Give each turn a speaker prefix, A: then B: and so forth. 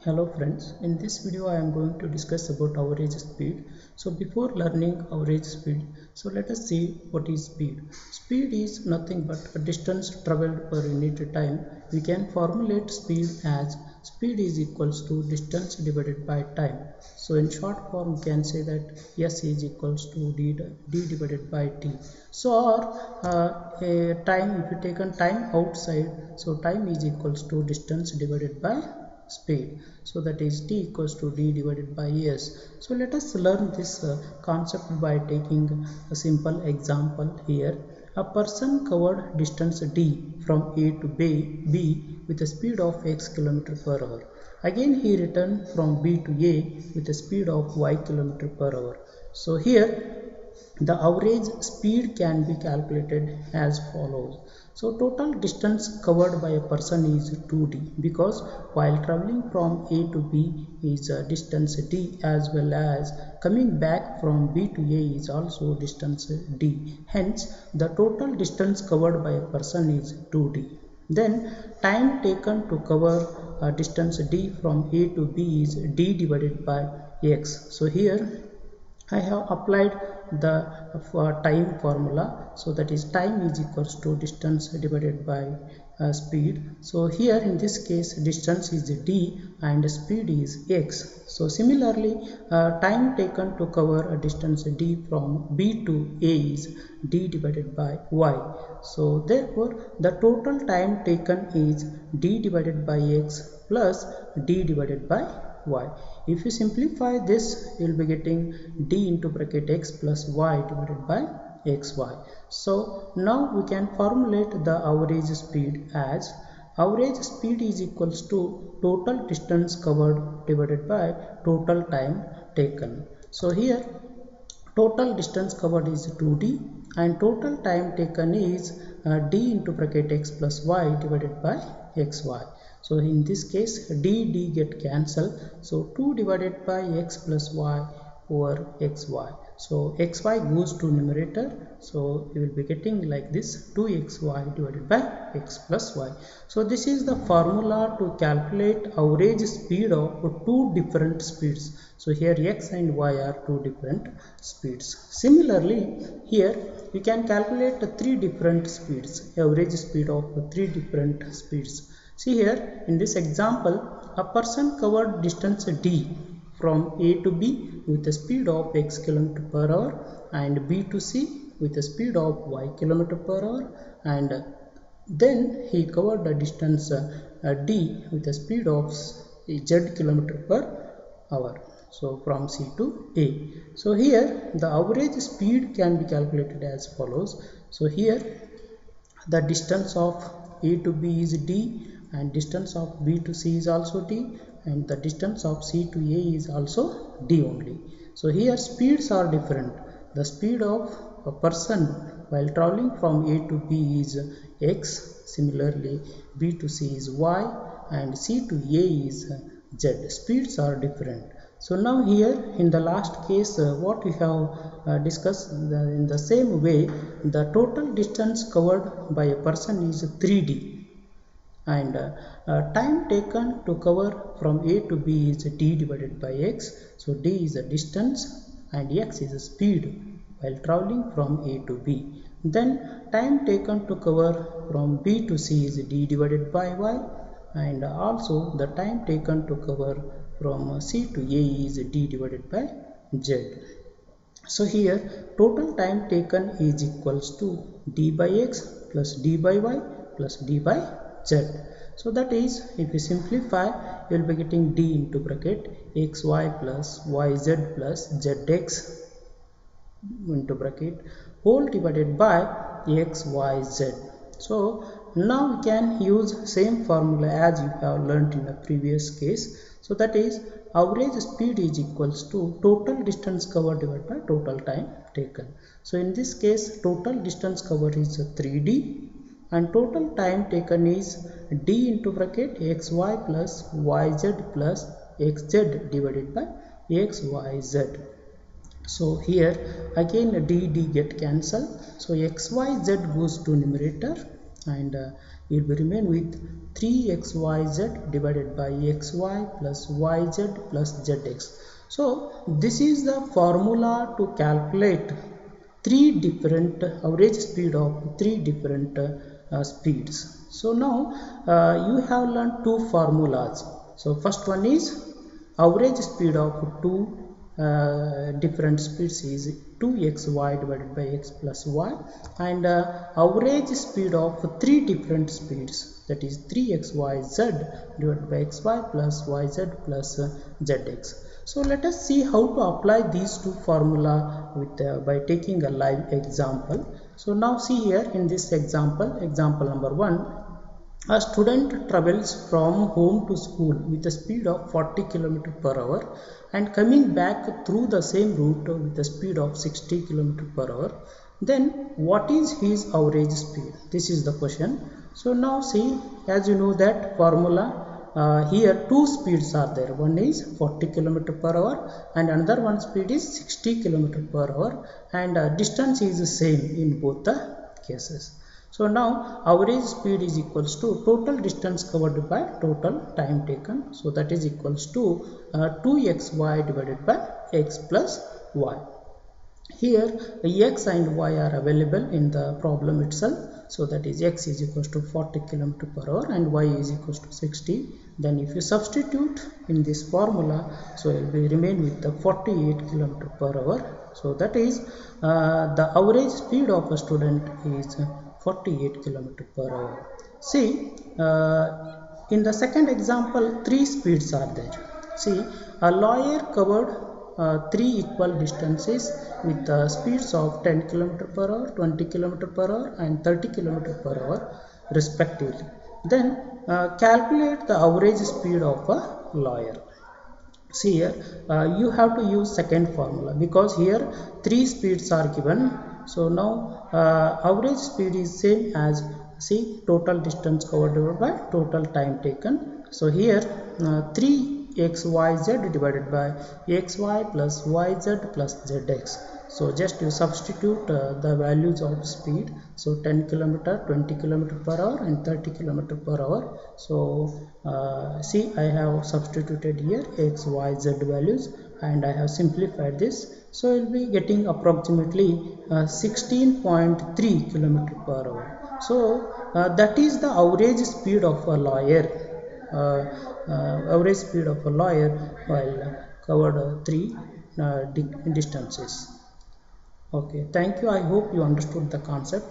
A: Hello friends, in this video I am going to discuss about average speed. So before learning average speed, so let us see what is speed. Speed is nothing but a distance traveled per unit time. We can formulate speed as speed is equals to distance divided by time. So in short form we can say that S is equals to d divided by t. So a time, if you take a time outside, so time is equals to distance divided by speed, so that is t equals to d divided by s. So let us learn this concept by taking a simple example here. A person covered distance d from a to b with a speed of x km per hour. Again he returned from b to a with a speed of y km per hour. So here the average speed can be calculated as follows. So total distance covered by a person is 2d, because while traveling from A to B is a distance d, as well as coming back from B to A is also distance d. Hence the total distance covered by a person is 2d. Then time taken to cover distance d from A to B is d divided by x. So here I have applied the time formula, so that is time is equals to distance divided by speed. So here in this case distance is d and speed is x. So similarly time taken to cover a distance d from b to a is d divided by y. So therefore the total time taken is d divided by x plus d divided by y. If you simplify this, you will be getting d into bracket x plus y divided by xy. So now we can formulate the average speed as average speed is equals to total distance covered divided by total time taken. So here total distance covered is 2d and total time taken is d into bracket x plus y divided by xy. So in this case d get cancelled. So 2 divided by x plus y over xy. So xy goes to numerator. So you will be getting like this 2xy divided by x plus y. So this is the formula to calculate average speed of two different speeds. So here x and y are two different speeds. Similarly here you can calculate three different speeds, average speed of three different speeds. See here in this example, a person covered distance d from A to B with a speed of x km per hour and B to C with a speed of y km per hour, and then he covered the distance d with a speed of z km per hour. So from C to A. So here the average speed can be calculated as follows. So here the distance of A to B is d and distance of B to C is also d, and the distance of C to A is also d only. So here speeds are different. The speed of a person while traveling from A to B is x, similarly B to C is y and C to A is z. Speeds are different. So now here in the last case what we have discussed, in the same way the total distance covered by a person is 3d and time taken to cover from A to B is d divided by x. So d is a distance and x is a speed while traveling from A to B. Then time taken to cover from B to C is d divided by y, and also the time taken to cover from C to A is d divided by z. So here total time taken is equals to d by x plus d by y plus d by z. So that is, if you simplify, you will be getting d into bracket xy plus yz plus zx into bracket whole divided by xyz. So now we can use same formula as you have learnt in the previous case. So that is average speed is equals to total distance covered divided by total time taken. So in this case total distance covered is 3d and total time taken is d into bracket xy plus yz plus xz divided by xyz. So here again d get cancelled. So xyz goes to numerator and it will remain with 3xyz divided by xy plus yz plus zx. So this is the formula to calculate three different average speed of three different speeds. So now you have learned two formulas. So first one is average speed of two different speeds is 2xy divided by x plus y, and average speed of three different speeds, that is 3xyz divided by xy plus yz plus zx. So let us see how to apply these two formula with by taking a live example. So now see here in this example, example number 1, a student travels from home to school with a speed of 40 km per hour and coming back through the same route with a speed of 60 km per hour. Then what is his average speed? This is the question. So now see, as you know that formula, here two speeds are there. One is 40 km per hour and another one speed is 60 km per hour, and distance is the same in both the cases. So now average speed is equals to total distance covered by total time taken. So that is equals to 2xy divided by x plus y. Here x and y are available in the problem itself. So that is x is equals to 40 km per hour and y is equals to 60. Then if you substitute in this formula, so it will remain with the 48 km per hour. So that is the average speed of a student is 48 km per hour. See, in the second example, three speeds are there. See, a lawyer covered three equal distances with speeds of 10 km per hour, 20 km per hour and 30 km per hour respectively. Then calculate the average speed of a lawyer. See here, you have to use second formula because here three speeds are given. So now average speed is same as, see, total distance covered by total time taken. So here 3xyz divided by xy plus yz plus zx. So just you substitute the values of speed. So 10 km, 20 km per hour and 30 km per hour. So see, I have substituted here x, y, z values and I have simplified this. So I will be getting approximately 16.3 km per hour. So that is the average speed of a lawyer. Average speed of a lawyer while covered three distances. Okay, thank you. I hope you understood the concept.